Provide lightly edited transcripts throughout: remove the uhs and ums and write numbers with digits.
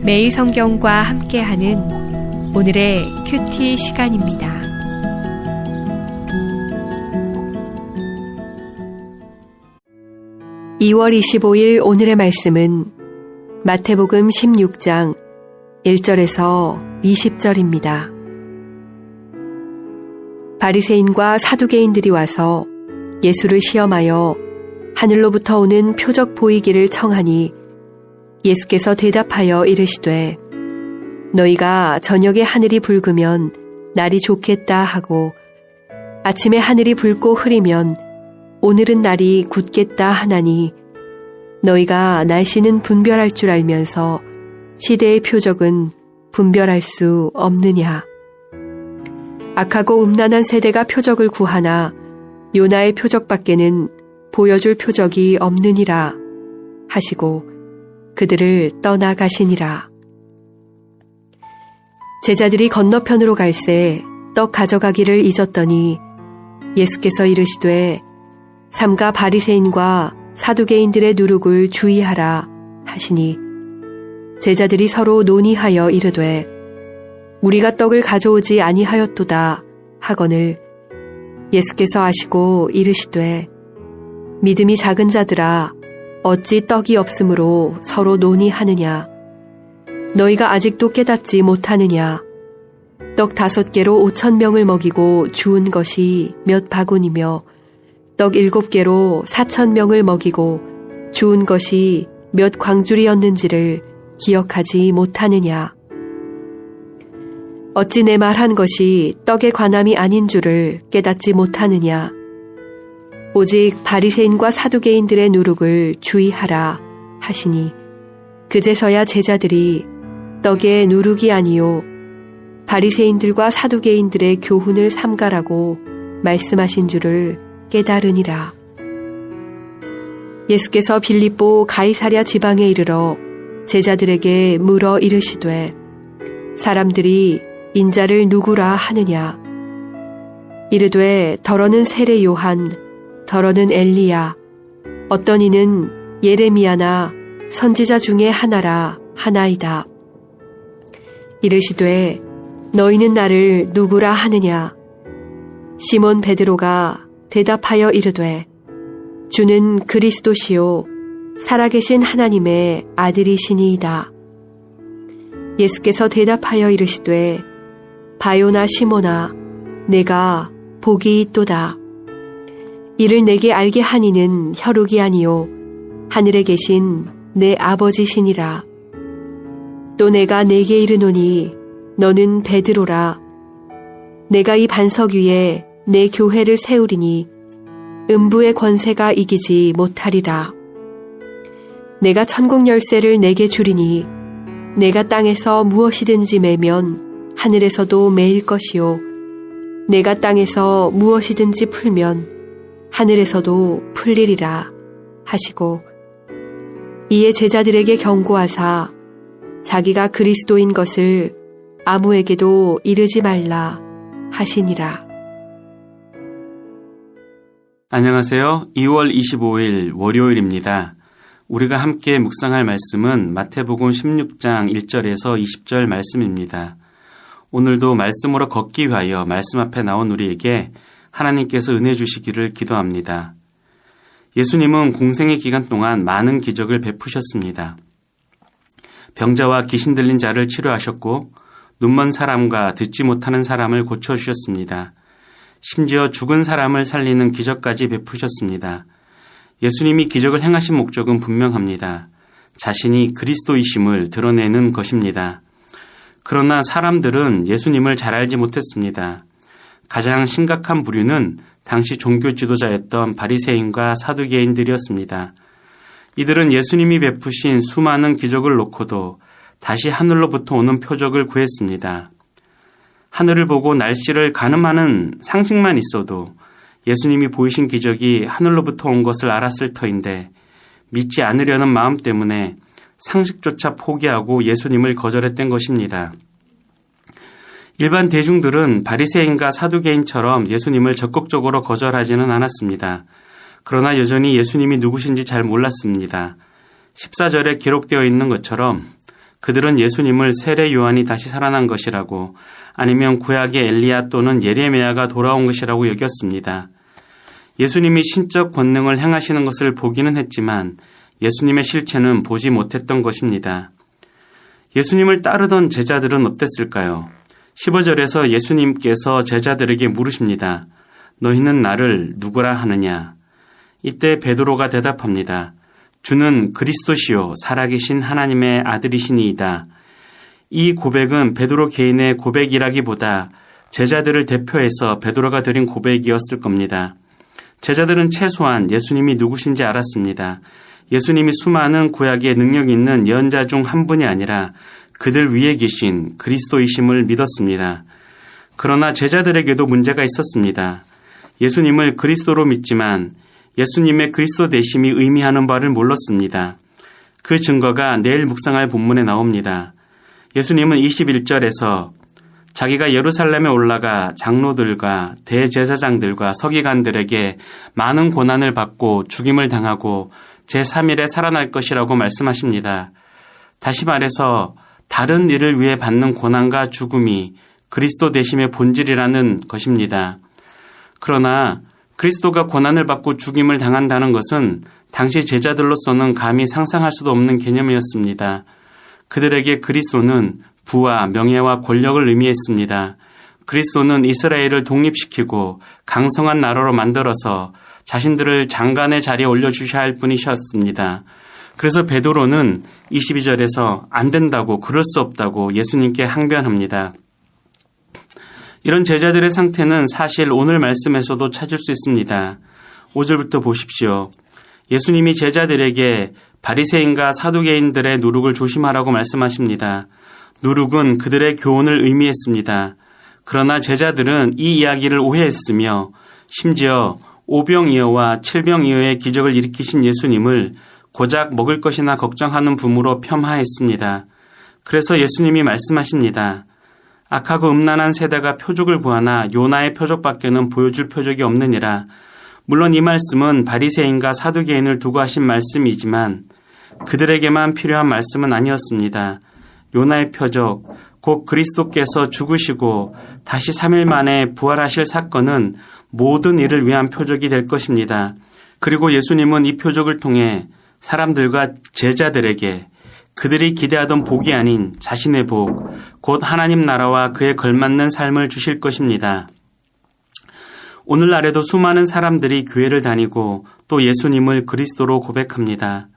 매일 성경과 함께하는 오늘의 큐티 시간입니다. (2월 25일) 오늘의 말씀은 마태복음 16장 1절에서 20절입니다. 바리새인과 사두개인들이 와서 예수를 시험하여 하늘로부터 오는 표적 보이기를 청하니 예수께서 대답하여 이르시되 너희가 저녁에 하늘이 붉으면 날이 좋겠다 하고 아침에 하늘이 붉고 흐리면 오늘은 날이 굳겠다 하나니 너희가 날씨는 분별할 줄 알면서 시대의 표적은 분별할 수 없느냐. 악하고 음란한 세대가 표적을 구하나 요나의 표적밖에는 보여줄 표적이 없느니라 하시고 그들을 떠나가시니라. 제자들이 건너편으로 갈새 떡 가져가기를 잊었더니 예수께서 이르시되 삼가 바리새인과 사두개인들의 누룩을 주의하라 하시니 제자들이 서로 논의하여 이르되 우리가 떡을 가져오지 아니하였도다 하거늘 예수께서 아시고 이르시되 믿음이 작은 자들아 어찌 떡이 없으므로 서로 논의하느냐. 너희가 아직도 깨닫지 못하느냐. 떡 5개로 5,000명을 먹이고 주운 것이 몇 바구니며 떡 7개로 4,000명을 먹이고 주운 것이 몇 광주리였는지를 기억하지 못하느냐. 어찌 내 말한 것이 떡의 관함이 아닌 줄을 깨닫지 못하느냐. 오직 바리새인과 사두개인들의 누룩을 주의하라 하시니 그제서야 제자들이 떡의 누룩이 아니요 바리새인들과 사두개인들의 교훈을 삼가라고 말씀하신 줄을 깨달으니라. 예수께서 빌립보 가이사랴 지방에 이르러 제자들에게 물어 이르시되 사람들이 인자를 누구라 하느냐. 이르되 더러는 세례 요한 더러는 엘리야 어떤 이는 예레미야나 선지자 중에 하나라 하나이다. 이르시되 너희는 나를 누구라 하느냐. 시몬 베드로가 대답하여 이르되 주는 그리스도시요 살아계신 하나님의 아들이시니이다. 예수께서 대답하여 이르시되 바요나 시몬아 내가 복이 있도다. 이를 내게 알게 하니는 혈육이 아니요 하늘에 계신 내 아버지시니라. 또 내가 네게 이르노니 너는 베드로라. 내가 이 반석 위에 내 교회를 세우리니 음부의 권세가 이기지 못하리라. 내가 천국 열쇠를 내게 주리니 내가 땅에서 무엇이든지 매면 하늘에서도 매일 것이요 내가 땅에서 무엇이든지 풀면 하늘에서도 풀리리라 하시고 이에 제자들에게 경고하사 자기가 그리스도인 것을 아무에게도 이르지 말라 하시니라. 안녕하세요. 2월 25일 월요일입니다. 우리가 함께 묵상할 말씀은 마태복음 16장 1절에서 20절 말씀입니다. 오늘도 말씀으로 걷기 위하여 말씀 앞에 나온 우리에게 하나님께서 은혜 주시기를 기도합니다. 예수님은 공생의 기간 동안 많은 기적을 베푸셨습니다. 병자와 귀신 들린 자를 치료하셨고 눈먼 사람과 듣지 못하는 사람을 고쳐주셨습니다. 심지어 죽은 사람을 살리는 기적까지 베푸셨습니다. 예수님이 기적을 행하신 목적은 분명합니다. 자신이 그리스도이심을 드러내는 것입니다. 그러나 사람들은 예수님을 잘 알지 못했습니다. 가장 심각한 부류는 당시 종교 지도자였던 바리새인과 사두개인들이었습니다. 이들은 예수님이 베푸신 수많은 기적을 놓고도 다시 하늘로부터 오는 표적을 구했습니다. 하늘을 보고 날씨를 가늠하는 상식만 있어도 예수님이 보이신 기적이 하늘로부터 온 것을 알았을 터인데 믿지 않으려는 마음 때문에 상식조차 포기하고 예수님을 거절했던 것입니다. 일반 대중들은 바리새인과 사두개인처럼 예수님을 적극적으로 거절하지는 않았습니다. 그러나 여전히 예수님이 누구신지 잘 몰랐습니다. 14절에 기록되어 있는 것처럼 그들은 예수님을 세례 요한이 다시 살아난 것이라고 아니면 구약의 엘리야 또는 예레미야가 돌아온 것이라고 여겼습니다. 예수님이 신적 권능을 행하시는 것을 보기는 했지만 예수님의 실체는 보지 못했던 것입니다. 예수님을 따르던 제자들은 어땠을까요? 15절에서 예수님께서 제자들에게 물으십니다. 너희는 나를 누구라 하느냐? 이때 베드로가 대답합니다. 주는 그리스도시요 살아계신 하나님의 아들이시니이다. 이 고백은 베드로 개인의 고백이라기보다 제자들을 대표해서 베드로가 드린 고백이었을 겁니다. 제자들은 최소한 예수님이 누구신지 알았습니다. 예수님이 수많은 구약의 능력 있는 예언자 중 한 분이 아니라 그들 위에 계신 그리스도이심을 믿었습니다. 그러나 제자들에게도 문제가 있었습니다. 예수님을 그리스도로 믿지만 예수님의 그리스도 되심이 의미하는 바를 몰랐습니다. 그 증거가 내일 묵상할 본문에 나옵니다. 예수님은 21절에서 자기가 예루살렘에 올라가 장로들과 대제사장들과 서기관들에게 많은 고난을 받고 죽임을 당하고 제3일에 살아날 것이라고 말씀하십니다. 다시 말해서 다른 일을 위해 받는 고난과 죽음이 그리스도 되심의 본질이라는 것입니다. 그러나 그리스도가 고난을 받고 죽임을 당한다는 것은 당시 제자들로서는 감히 상상할 수도 없는 개념이었습니다. 그들에게 그리스도는 부와 명예와 권력을 의미했습니다. 그리스도는 이스라엘을 독립시키고 강성한 나라로 만들어서 자신들을 장관의 자리에 올려주셔야 할 분이셨습니다. 그래서 베드로는 22절에서 안 된다고 그럴 수 없다고 예수님께 항변합니다. 이런 제자들의 상태는 사실 오늘 말씀에서도 찾을 수 있습니다. 5절부터 보십시오. 예수님이 제자들에게 바리새인과 사두개인들의 누룩을 조심하라고 말씀하십니다. 누룩은 그들의 교훈을 의미했습니다. 그러나 제자들은 이 이야기를 오해했으며 심지어 오병이어와 칠병이어의 기적을 일으키신 예수님을 고작 먹을 것이나 걱정하는 분으로 폄하했습니다. 그래서 예수님이 말씀하십니다. 악하고 음란한 세대가 표적을 구하나 요나의 표적밖에는 보여줄 표적이 없느니라. 물론 이 말씀은 바리새인과 사두개인을 두고 하신 말씀이지만 그들에게만 필요한 말씀은 아니었습니다. 요나의 표적, 곧 그리스도께서 죽으시고 다시 3일 만에 부활하실 사건은 모든 일을 위한 표적이 될 것입니다. 그리고 예수님은 이 표적을 통해 사람들과 제자들에게 그들이 기대하던 복이 아닌 자신의 복, 곧 하나님 나라와 그에 걸맞는 삶을 주실 것입니다. 오늘날에도 수많은 사람들이 교회를 다니고 또 예수님을 그리스도로 고백합니다.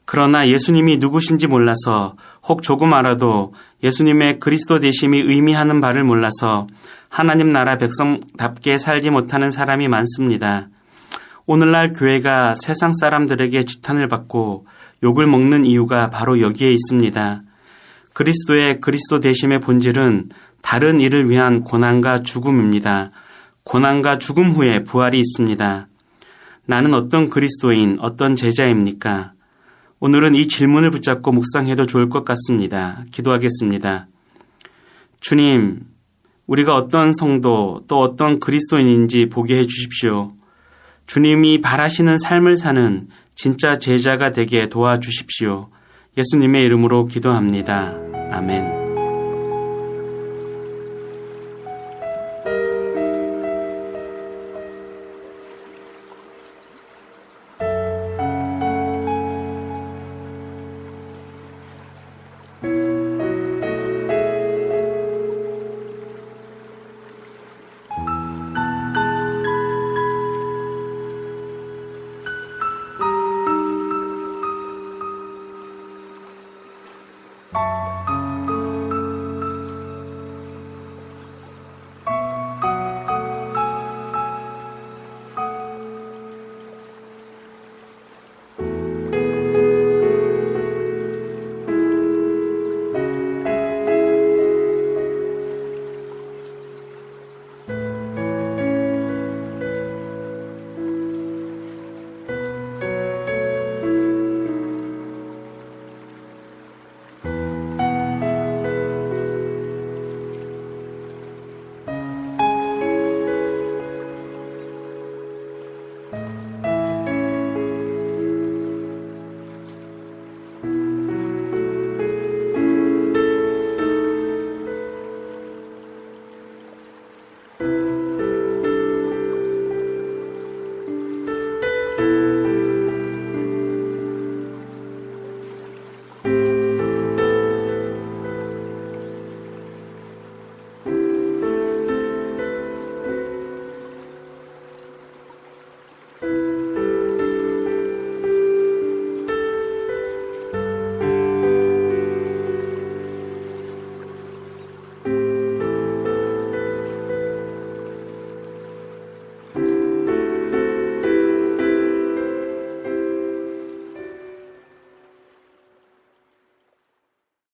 그러나 예수님이 누구신지 몰라서 혹 조금 알아도 예수님의 그리스도 되심이 의미하는 바를 몰라서 하나님 나라 백성답게 살지 못하는 사람이 많습니다. 오늘날 교회가 세상 사람들에게 지탄을 받고 욕을 먹는 이유가 바로 여기에 있습니다. 그리스도의 그리스도 되심의 본질은 다른 일을 위한 고난과 죽음입니다. 고난과 죽음 후에 부활이 있습니다. 나는 어떤 그리스도인, 어떤 제자입니까? 오늘은 이 질문을 붙잡고 묵상해도 좋을 것 같습니다. 기도하겠습니다. 주님, 우리가 어떤 성도 또 어떤 그리스도인인지 보게 해 주십시오. 주님이 바라시는 삶을 사는 진짜 제자가 되게 도와주십시오. 예수님의 이름으로 기도합니다. 아멘.